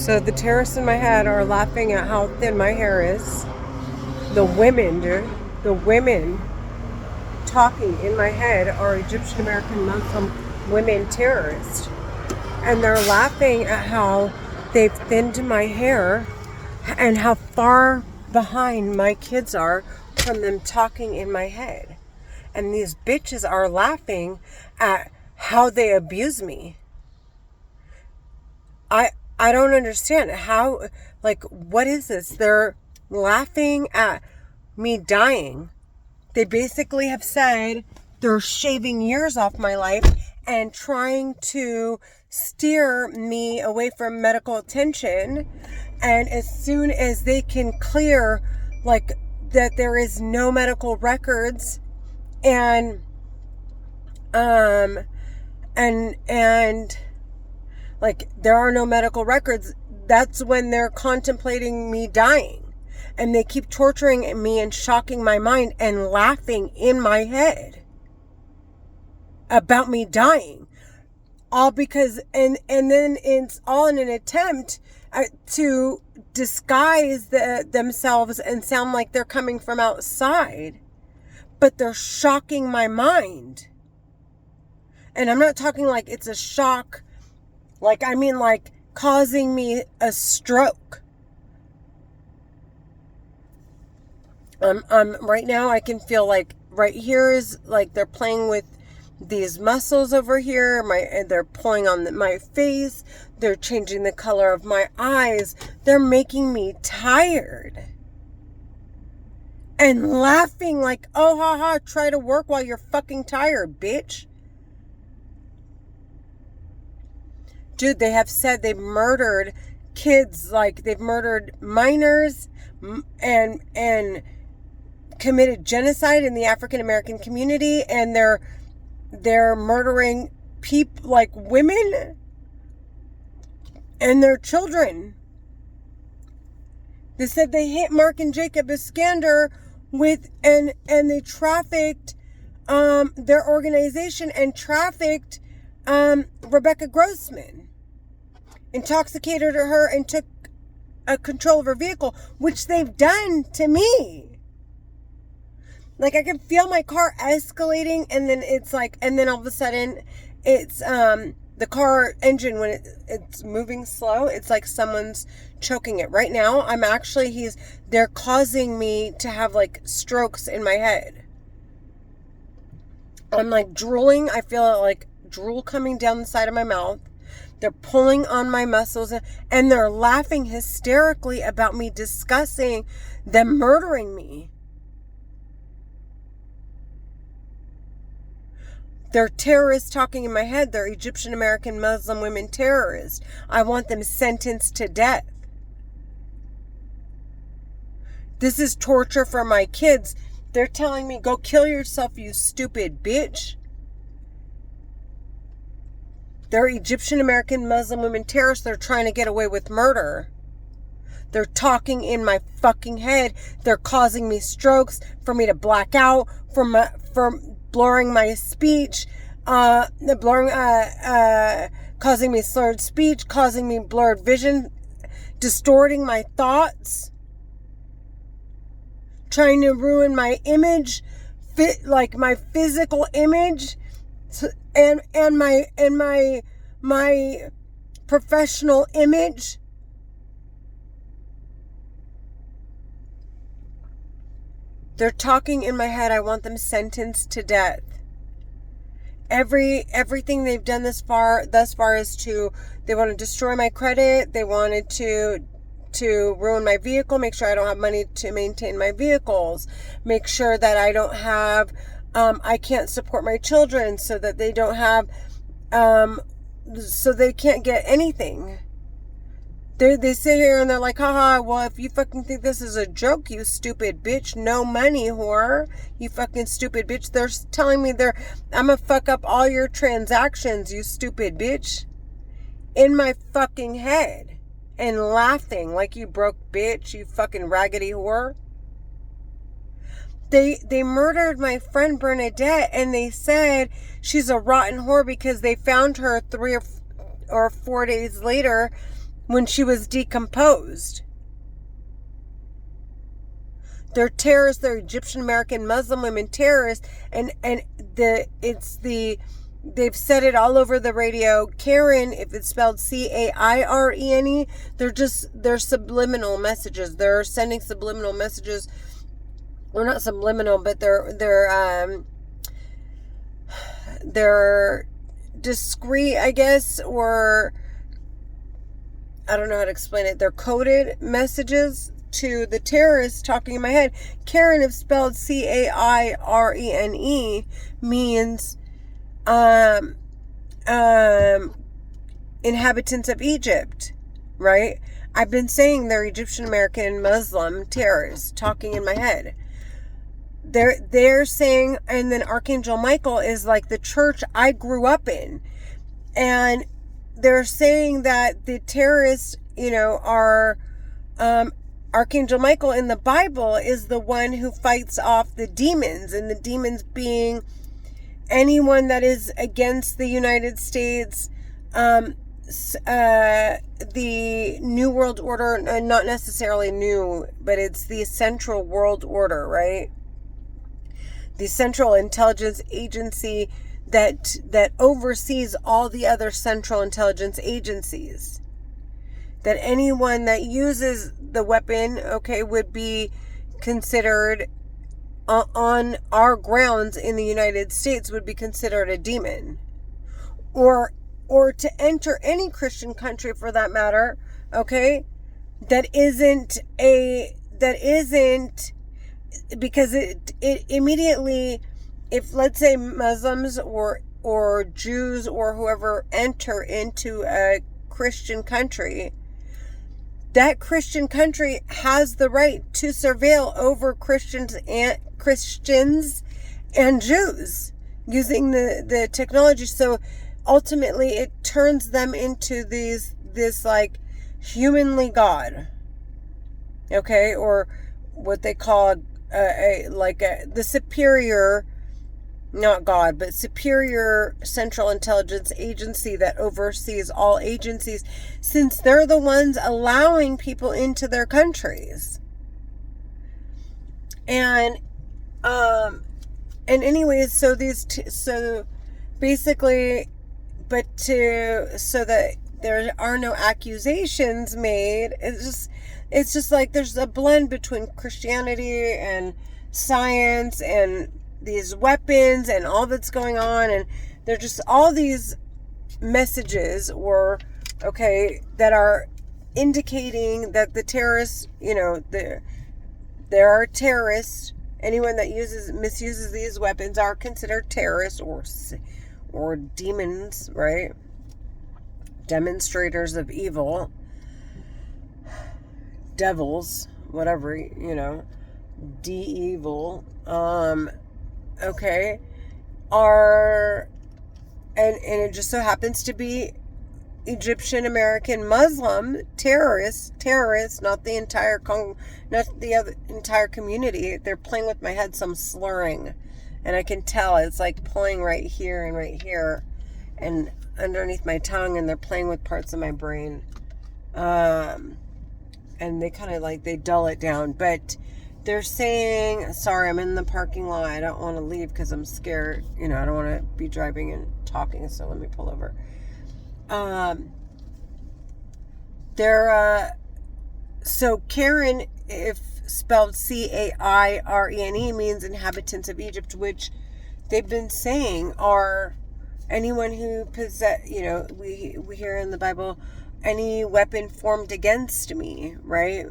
So the terrorists in my head are laughing at how thin my hair is. The women, dude, the women talking in my head are Egyptian American Muslim women terrorists. And they're laughing at how they've thinned my hair and how far behind my kids are from them talking in my head. And these bitches are laughing at how they abuse me. I don't understand how, like, what is this? They're laughing at me dying. They basically have said they're shaving years off my life and trying to steer me away from medical attention. And as soon as they can clear, like, that there is no medical records and like there are no medical records, that's when they're contemplating me dying. And they keep torturing me and shocking my mind and laughing in my head about me dying. All because, and then it's all in an attempt to disguise themselves and sound like they're coming from outside. But they're shocking my mind. And I'm not talking like it's a shock. Like, I mean, like, causing me a stroke. Right now I can feel like right here is like they're playing with these muscles over here. They're pulling on my face. They're changing the color of my eyes. They're making me tired. And laughing like, oh, ha, ha, try to work while you're fucking tired, bitch. Dude, they have said they've murdered kids, like they've murdered minors and committed genocide in the African American community, and they're murdering people like women and their children. They said they hit Mark and Jacob Iskander with and they trafficked their organization and trafficked Rebecca Grossman. Intoxicated her and took control of her vehicle, which they've done to me. Like, I can feel my car escalating, and then it's like, and then all of a sudden it's the car engine, when it's moving slow, it's like someone's choking it. Right now they're causing me to have like strokes in my head. I'm like drooling. I feel like drool coming down the side of my mouth. They're pulling on my muscles, and they're laughing hysterically about me discussing them murdering me. They're terrorists talking in my head. They're Egyptian American Muslim women terrorists. I want them sentenced to death. This is torture for my kids. They're telling me, go kill yourself, you stupid bitch. They're Egyptian American Muslim women terrorists. They're trying to get away with murder. They're talking in my fucking head. They're causing me strokes, for me to black out, for blurring my speech, causing me slurred speech, causing me blurred vision, distorting my thoughts, trying to ruin my image, like my physical image, and my professional image. They're talking in my head. I want them sentenced to death. Everything they've done thus far is they want to destroy my credit. They wanted to ruin my vehicle, make sure I don't have money to maintain my vehicles, make sure that I don't have, I can't support my children, so that they don't have, so they can't get anything. They sit here and they're like, haha, well, if you fucking think this is a joke, you stupid bitch, no money, whore, you fucking stupid bitch. They're telling me I'm gonna fuck up all your transactions, you stupid bitch, in my fucking head, and laughing like, you broke bitch, you fucking raggedy whore. They murdered my friend Bernadette, and they said she's a rotten whore because they found her 3 or 4 days later when she was decomposed. They're terrorists. They're Egyptian American Muslim women terrorists, and they've said it all over the radio. Cairene, if it's spelled Cairene, they're subliminal messages. They're sending subliminal messages. Well, not subliminal, but they're discreet, I guess, or I don't know how to explain it. They're coded messages to the terrorists talking in my head. Cairene, if spelled Cairene, means inhabitants of Egypt, right? I've been saying they're Egyptian American Muslim terrorists talking in my head. They're saying, and then Archangel Michael is like the church I grew up in, and they're saying that the terrorists, are Archangel Michael in the Bible is the one who fights off the demons, and the demons being anyone that is against the United States, the New World Order, not necessarily new, but it's the Central World Order, right? The Central Intelligence Agency that oversees all the other Central Intelligence Agencies. That anyone that uses the weapon, would be considered on our grounds in the United States would be considered a demon, or to enter any Christian country for that matter, that isn't because it immediately, if let's say Muslims or Jews or whoever enter into a Christian country, that Christian country has the right to surveil over Christians and Jews using the technology. So ultimately it turns them into this like humanly God, or what they call the superior, not God, but superior Central Intelligence Agency that oversees all agencies, since they're the ones allowing people into their countries. And anyways, so basically, so that there are no accusations made, it's just like there's a blend between Christianity and science and these weapons and all that's going on, and they're just all these messages that are indicating that the terrorists, there are terrorists. Anyone that misuses these weapons are considered terrorists or demons, right? Demonstrators of evil, devils, whatever, de-evil, and it just so happens to be Egyptian American Muslim terrorists, not the entire entire community. They're playing with my head, some slurring, and I can tell it's like pulling right here and underneath my tongue, and they're playing with parts of my brain, and they kind of they dull it down, but they're saying, sorry, I'm in the parking lot. I don't want to leave because I'm scared. I don't want to be driving and talking, so let me pull over. So Cairene, if spelled Cairene, means inhabitants of Egypt, which they've been saying are anyone who we hear in the Bible, any weapon formed against me, right?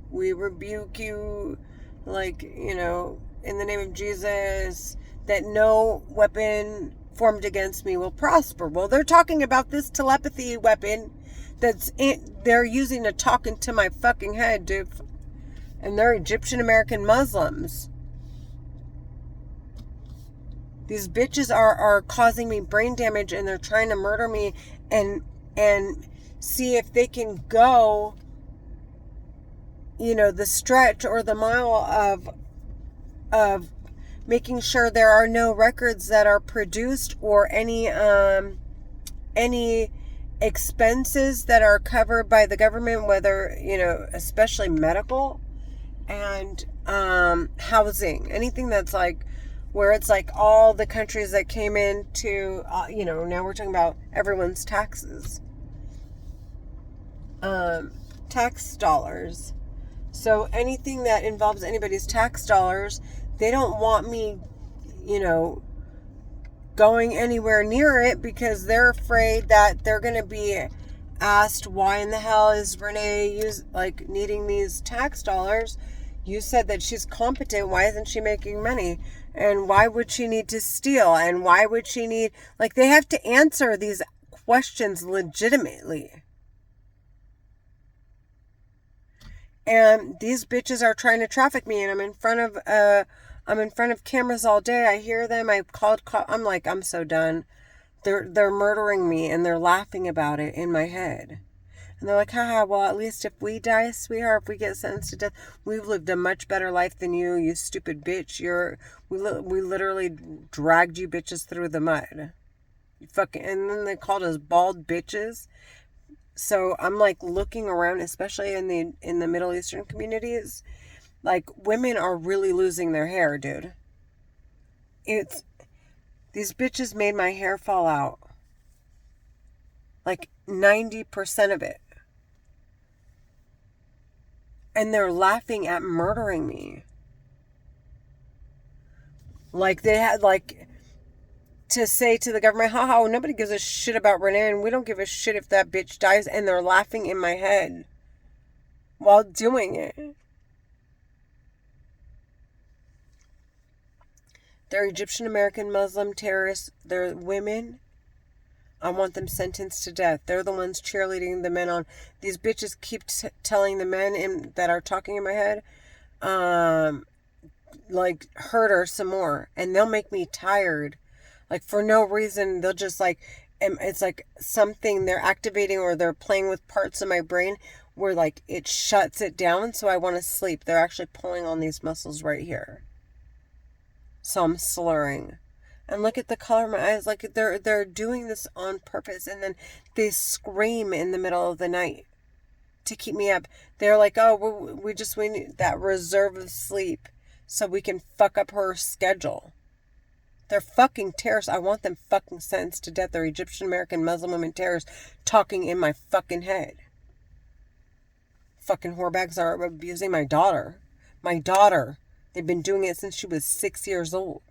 We rebuke you, in the name of Jesus, that no weapon formed against me will prosper. Well, they're talking about this telepathy weapon they're using to talk into my fucking head, dude. And they're Egyptian American Muslims. These bitches are causing me brain damage, and they're trying to murder me and see if they can go, the stretch or the mile of making sure there are no records that are produced or any expenses that are covered by the government, whether, especially medical and housing, anything that's like where it's like all the countries that came into, now we're talking about everyone's taxes, tax dollars. So anything that involves anybody's tax dollars, they don't want me, going anywhere near it because they're afraid that they're going to be asked, why in the hell is Renee needing these tax dollars? You said that she's competent. Why isn't she making money? And why would she need to steal? And why would she need, they have to answer these questions legitimately. And these bitches are trying to traffic me, and I'm in front of cameras all day. I hear them. I'm like, I'm so done. They're murdering me, and they're laughing about it in my head. And they're like, haha, well, at least if we die, sweetheart, if we get sentenced to death, we've lived a much better life than you stupid bitch. We literally dragged you bitches through the mud. And then they called us bald bitches. So I'm looking around, especially in the Middle Eastern communities, women are really losing their hair, dude. These bitches made my hair fall out. 90% of it. And they're laughing at murdering me. They had to say to the government, haha, nobody gives a shit about Renee, and we don't give a shit if that bitch dies, and they're laughing in my head while doing it. They're Egyptian American Muslim terrorists. They're women. I want them sentenced to death. They're the ones cheerleading the men on. These bitches keep telling the men that are talking in my head, hurt her some more. And they'll make me tired. For no reason, they'll just it's something they're activating, or they're playing with parts of my brain where it shuts it down, so I want to sleep. They're actually pulling on these muscles right here. So I'm slurring. And look at the color of my eyes. They're doing this on purpose, and then they scream in the middle of the night to keep me up. They're like, oh, we need that reserve of sleep so we can fuck up her schedule. They're fucking terrorists. I want them fucking sentenced to death. They're Egyptian American Muslim women terrorists talking in my fucking head. Fucking whorebags are abusing my daughter. My daughter. They've been doing it since she was 6 years old.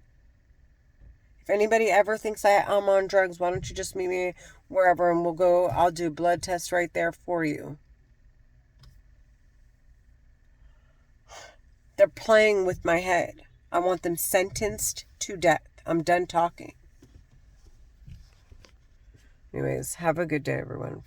If anybody ever thinks I'm on drugs, why don't you just meet me wherever, and I'll do blood tests right there for you. They're playing with my head. I want them sentenced to death. I'm done talking. Anyways, have a good day, everyone.